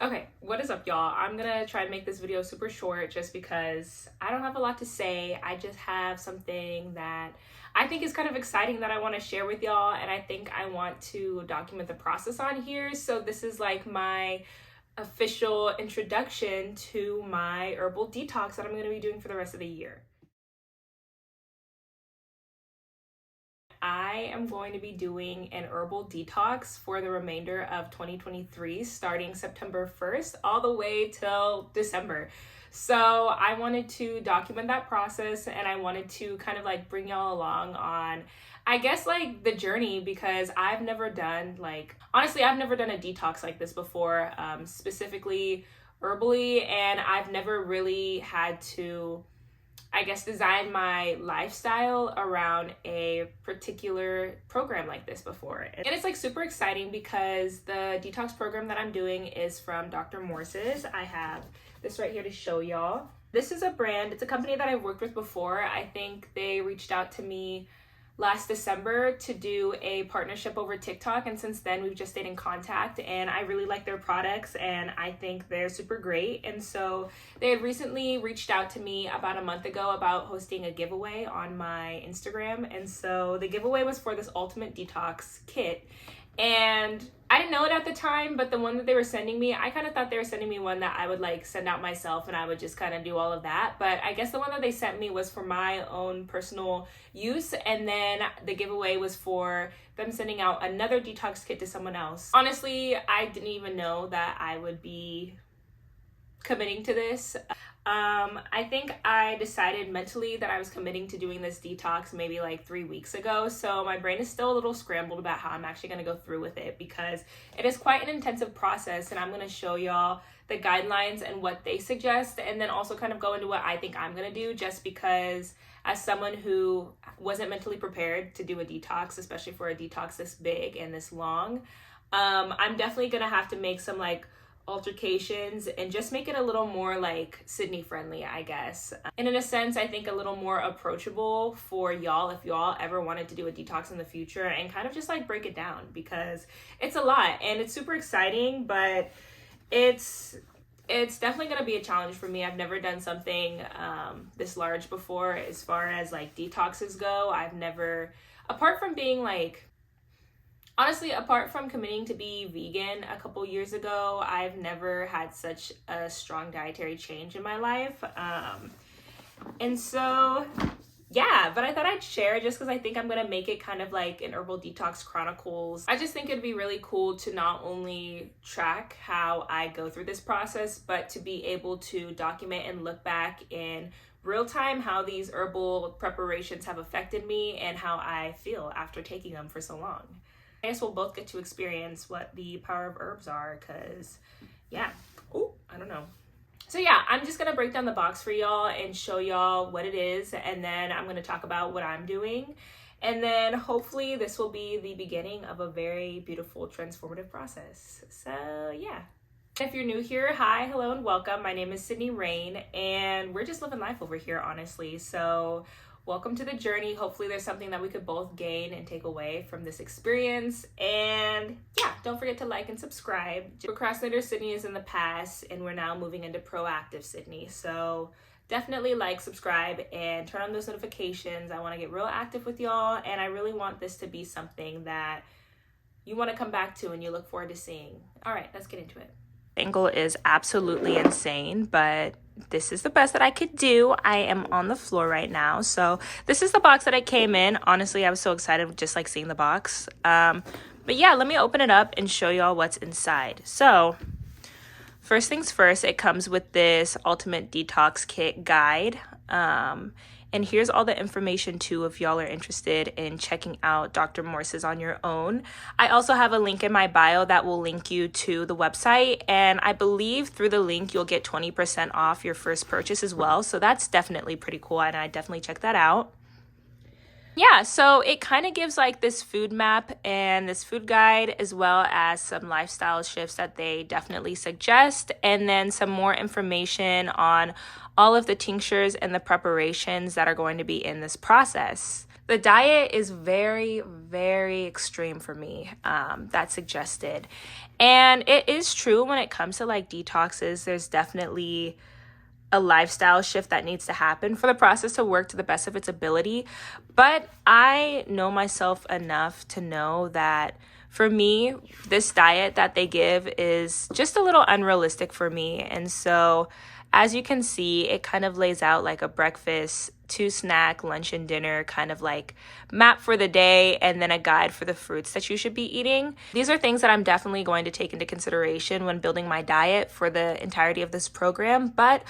Okay, what is up, y'all? I'm gonna try to make this video super short just because I don't have a lot to say. I just have something that I think is kind of exciting that I want to share with y'all, and I think I want to document the process on here. So this is like my official introduction to my herbal detox that I'm going to be doing for the rest of the year. I am going to be doing an herbal detox for the remainder of 2023, starting September 1st all the way till December. So I wanted to document that process, and I wanted to kind of like bring y'all along on, I guess, like the journey, because I've never done honestly, I've never done a detox like this before, specifically herbally, and I've never really had to, I guess, design my lifestyle around a particular program like this before. And it's like super exciting because the detox program that I'm doing is from Dr. Morse's. I have this right here to show y'all. This is a brand, it's a company that I've worked with before. I think they reached out to me last December to do a partnership over TikTok, and since then we've just stayed in contact, and I really like their products and I think they're super great. And so they had recently reached out to me about a month ago about hosting a giveaway on my Instagram, and so the giveaway was for this ultimate detox kit. And I didn't know it at the time, but the one that they were sending me, I kind of thought they were sending me one that I would like send out myself and I would just kind of do all of that. But I guess the one that they sent me was for my own personal use. And then the giveaway was for them sending out another detox kit to someone else. Honestly, I didn't even know that I would be committing to this. I think I decided mentally that I was committing to doing this detox maybe like 3 weeks ago. So my brain is still a little scrambled about how I'm actually going to go through with it, because it is quite an intensive process, and I'm going to show y'all the guidelines and what they suggest, and then also kind of go into what I think I'm going to do, just because as someone who wasn't mentally prepared to do a detox, especially for a detox this big and this long, I'm definitely going to have to make some like altercations and just make it a little more like Sydney friendly, I guess. And in a sense, I think a little more approachable for y'all if y'all ever wanted to do a detox in the future, and kind of just like break it down, because it's a lot and it's super exciting, but it's definitely going to be a challenge for me. I've never done something this large before as far as like detoxes go. I've never, apart from being like, honestly, apart from committing to be vegan a couple years ago, I've never had such a strong dietary change in my life. And so, yeah, but I thought I'd share just because I think I'm going to make it kind of like an herbal detox chronicles. I just think it'd be really cool to not only track how I go through this process, but to be able to document and look back in real time how these herbal preparations have affected me and how I feel after taking them for so long. I guess we'll both get to experience what the power of herbs are, because, yeah, I don't know. So yeah, I'm just gonna break down the box for y'all and show y'all what it is, and then I'm gonna talk about what I'm doing, and then hopefully this will be the beginning of a very beautiful transformative process. So yeah. If you're new here, hi, hello, and welcome. My name is Sydney Rain, and we're just living life over here, honestly. So welcome to the journey. Hopefully there's something that we could both gain and take away from this experience. And yeah, don't forget to like and subscribe. Procrastinator Sydney is in the past, and we're now moving into proactive Sydney. So definitely like, subscribe, and turn on those notifications. I want to get real active with y'all, and I really want this to be something that you want to come back to and you look forward to seeing. All right, let's get into it. Angle is absolutely insane, but this is the best that I could do. I am on the floor right now. So this is the box that I came in. Honestly, I was so excited just like seeing the box. But yeah, let me open it up and show y'all what's inside. So first things first, it comes with this ultimate detox kit guide. And here's all the information too if y'all are interested in checking out Dr. Morse's on your own. I also have a link in my bio that will link you to the website, and I believe through the link you'll get 20% off your first purchase as well. So that's definitely pretty cool, and I definitely check that out. Yeah, so it kind of gives like this food map and this food guide, as well as some lifestyle shifts that they definitely suggest, and then some more information on all of the tinctures and the preparations that are going to be in this process. The diet is very, very extreme for me, that's suggested. And it is true when it comes to like detoxes, there's definitely a lifestyle shift that needs to happen for the process to work to the best of its ability. But I know myself enough to know that for me, this diet that they give is just a little unrealistic for me. And so as you can see, it kind of lays out like a breakfast, 2 snack, lunch, and dinner kind of like map for the day, and then a guide for the fruits that you should be eating. These are things that I'm definitely going to take into consideration when building my diet for the entirety of this program. But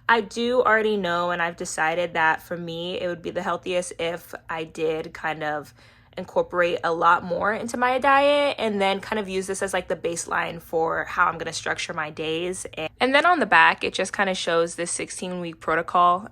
I do already know, and I've decided that for me, it would be the healthiest if I did kind of incorporate a lot more into my diet and then kind of use this as like the baseline for how I'm going to structure my days. And then on the back, it just kind of shows this 16-week protocol,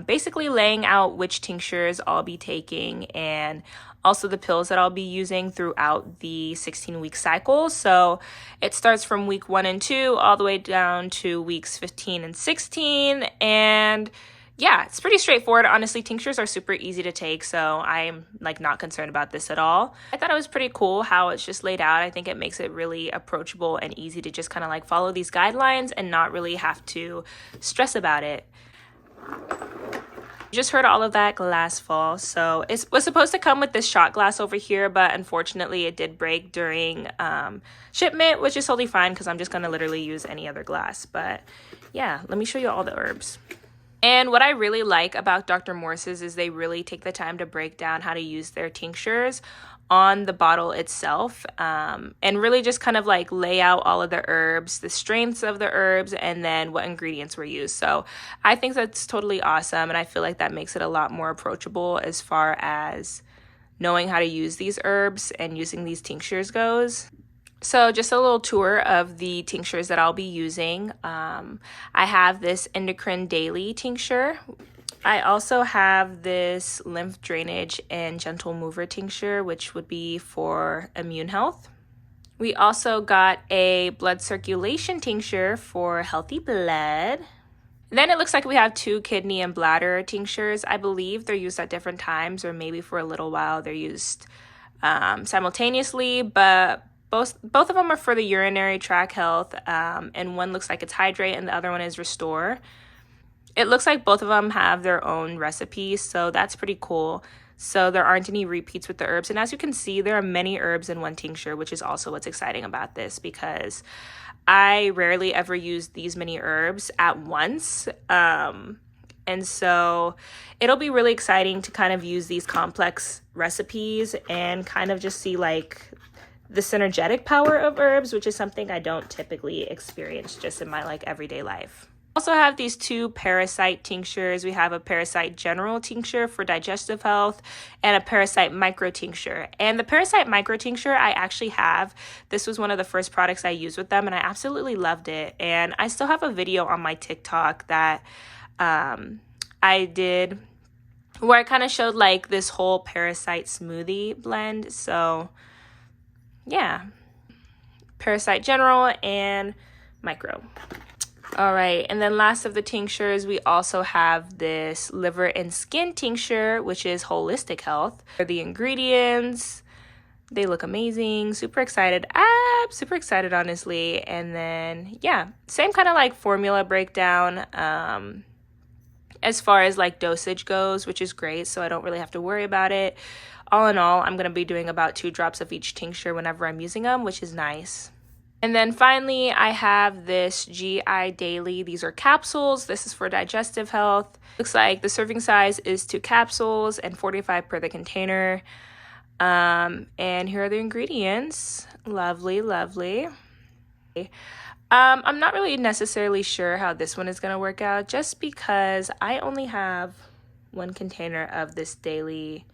basically laying out which tinctures I'll be taking and also the pills that I'll be using throughout the 16-week cycle. So it starts from week 1 and 2 all the way down to weeks 15 and 16. And yeah, it's pretty straightforward. Honestly, tinctures are super easy to take, so I'm like not concerned about this at all. I thought it was pretty cool how it's just laid out. I think it makes it really approachable and easy to just kind of like follow these guidelines and not really have to stress about it. Just heard all of that glass fall. So it was supposed to come with this shot glass over here, but unfortunately it did break during shipment, which is totally fine because I'm just going to literally use any other glass. But yeah, let me show you all the herbs. And what I really like about Dr. Morse's is they really take the time to break down how to use their tinctures on the bottle itself, and really just kind of like lay out all of the herbs, the strengths of the herbs, and then what ingredients were used. So I think that's totally awesome, and I feel like that makes it a lot more approachable as far as knowing how to use these herbs and using these tinctures goes. So just a little tour of the tinctures that I'll be using. I have this endocrine daily tincture. I also have this lymph drainage and gentle mover tincture, which would be for immune health. We also got a blood circulation tincture for healthy blood. Then it looks like we have 2 kidney and bladder tinctures. I believe they're used at different times, or maybe for a little while they're used simultaneously, but both of them are for the urinary tract health, and one looks like it's hydrate and the other one is restore. It looks like both of them have their own recipes, so that's pretty cool. So there aren't any repeats with the herbs, and as you can see, there are many herbs in one tincture, which is also what's exciting about this, because I rarely ever use these many herbs at once. And so it'll be really exciting to kind of use these complex recipes and kind of just see like the synergetic power of herbs, which is something I don't typically experience just in my like everyday life. Also have these 2 parasite tinctures. We have a parasite general tincture for digestive health and a parasite micro tincture. And the parasite micro tincture I actually have. This was one of the first products I used with them and I absolutely loved it. And I still have a video on my TikTok that I did where I kind of showed like this whole parasite smoothie blend. So yeah, parasite general and micro. All right, and then last of the tinctures, we also have this liver and skin tincture, which is holistic health. For the ingredients, they look amazing. Super excited. Super excited, honestly. And then, yeah, same kind of like formula breakdown as far as like dosage goes, which is great. So I don't really have to worry about it. All in all, I'm going to be doing about 2 drops of each tincture whenever I'm using them, which is nice. And then finally, I have this GI Daily. These are capsules. This is for digestive health. Looks like the serving size is 2 capsules and 45 per the container. And here are the ingredients. Lovely, lovely. I'm not really necessarily sure how this one is going to work out, just because I only have 1 container of this daily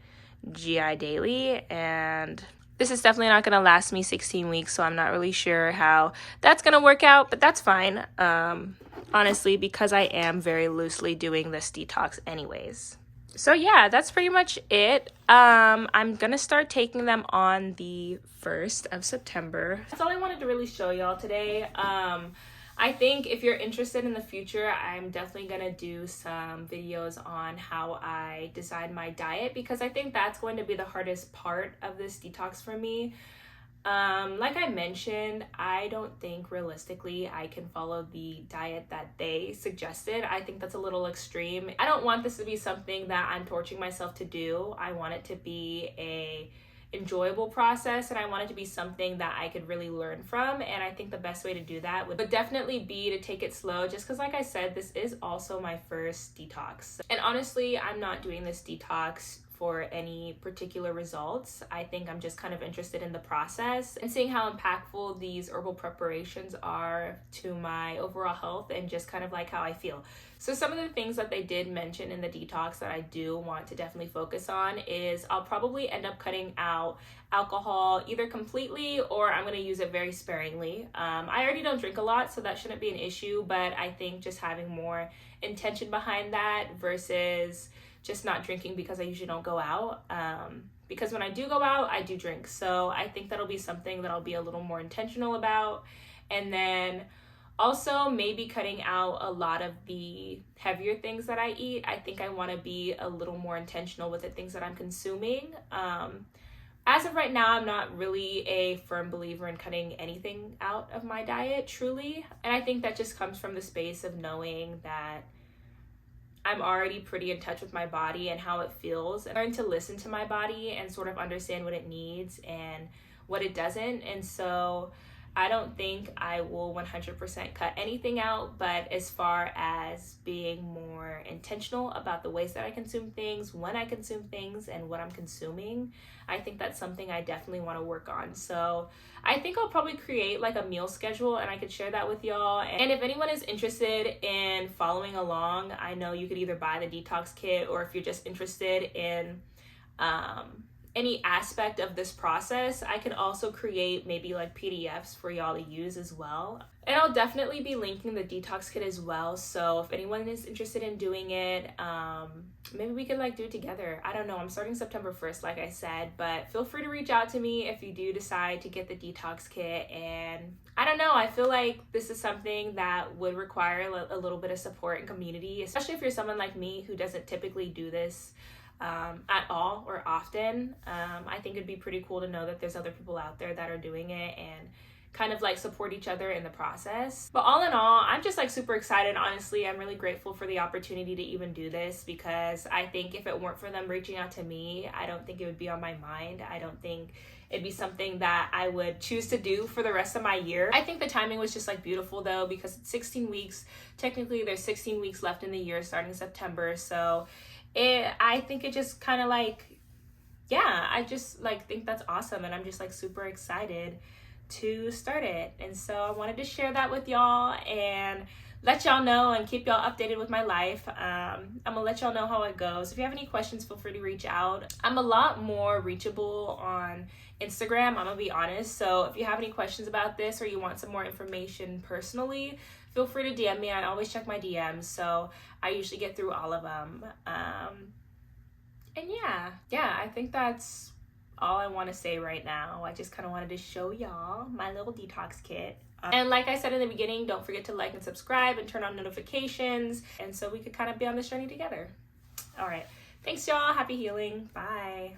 GI Daily, and this is definitely not going to last me 16 weeks, so I'm not really sure how that's going to work out, but that's fine, honestly, because I am very loosely doing this detox anyways. So yeah, that's pretty much it. I'm going to start taking them on the 1st of September. That's all I wanted to really show y'all today. I think if you're interested in the future, I'm definitely gonna do some videos on how I design my diet, because I think that's going to be the hardest part of this detox for me. Like I mentioned, I don't think realistically I can follow the diet that they suggested. I think that's a little extreme. I don't want this to be something that I'm torturing myself to do. I want it to be a enjoyable process, and I want it to be something that I could really learn from. And I think the best way to do that would definitely be to take it slow, just because like I said, this is also my first detox. And honestly, I'm not doing this detox for any particular results. I think I'm just kind of interested in the process and seeing how impactful these herbal preparations are to my overall health and just kind of like how I feel. So some of the things that they did mention in the detox that I do want to definitely focus on is I'll probably end up cutting out alcohol either completely, or I'm going to use it very sparingly. I already don't drink a lot, so that shouldn't be an issue, but I think just having more intention behind that versus just not drinking because I usually don't go out. Because when I do go out, I do drink. So I think that'll be something that I'll be a little more intentional about. And then also maybe cutting out a lot of the heavier things that I eat. I think I want to be a little more intentional with the things that I'm consuming. As of right now, I'm not really a firm believer in cutting anything out of my diet, truly. And I think that just comes from the space of knowing that I'm already pretty in touch with my body and how it feels, and learn to listen to my body and sort of understand what it needs and what it doesn't. And so I don't think I will 100% cut anything out, but as far as being more intentional about the ways that I consume things, when I consume things, and what I'm consuming, I think that's something I definitely want to work on. So I think I'll probably create like a meal schedule and I could share that with y'all. And if anyone is interested in following along, I know you could either buy the detox kit, or if you're just interested in any aspect of this process, I could also create maybe like PDFs for y'all to use as well. And I'll definitely be linking the detox kit as well. So if anyone is interested in doing it, maybe we could like do it together. I don't know. I'm starting September 1st, like I said, but feel free to reach out to me if you do decide to get the detox kit. And I don't know, I feel like this is something that would require a little bit of support and community, especially if you're someone like me who doesn't typically do this at all or often. I think it'd be pretty cool to know that there's other people out there that are doing it and kind of like support each other in the process. But all in all, I'm just like super excited. Honestly, I'm really grateful for the opportunity to even do this, because I think if it weren't for them reaching out to me, I don't think it would be on my mind. I don't think it'd be something that I would choose to do for the rest of my year. I think the timing was just like beautiful though, because it's 16 weeks. Technically, there's 16 weeks left in the year starting September. So I think it just kind of like, yeah, I just like think that's awesome, and I'm just like super excited to start it. And so I wanted to share that with y'all and let y'all know and keep y'all updated with my life. I'm gonna let y'all know how it goes. If you have any questions, feel free to reach out. I'm a lot more reachable on Instagram, I'm gonna be honest. So if you have any questions about this or you want some more information personally, feel free to DM me. I always check my DMs, so I usually get through all of them. And yeah, I think that's all I want to say right now. I just kind of wanted to show y'all my little detox kit. And like I said in the beginning, don't forget to like and subscribe and turn on notifications, and so we could kind of be on this journey together. All right, thanks y'all. Happy healing. Bye.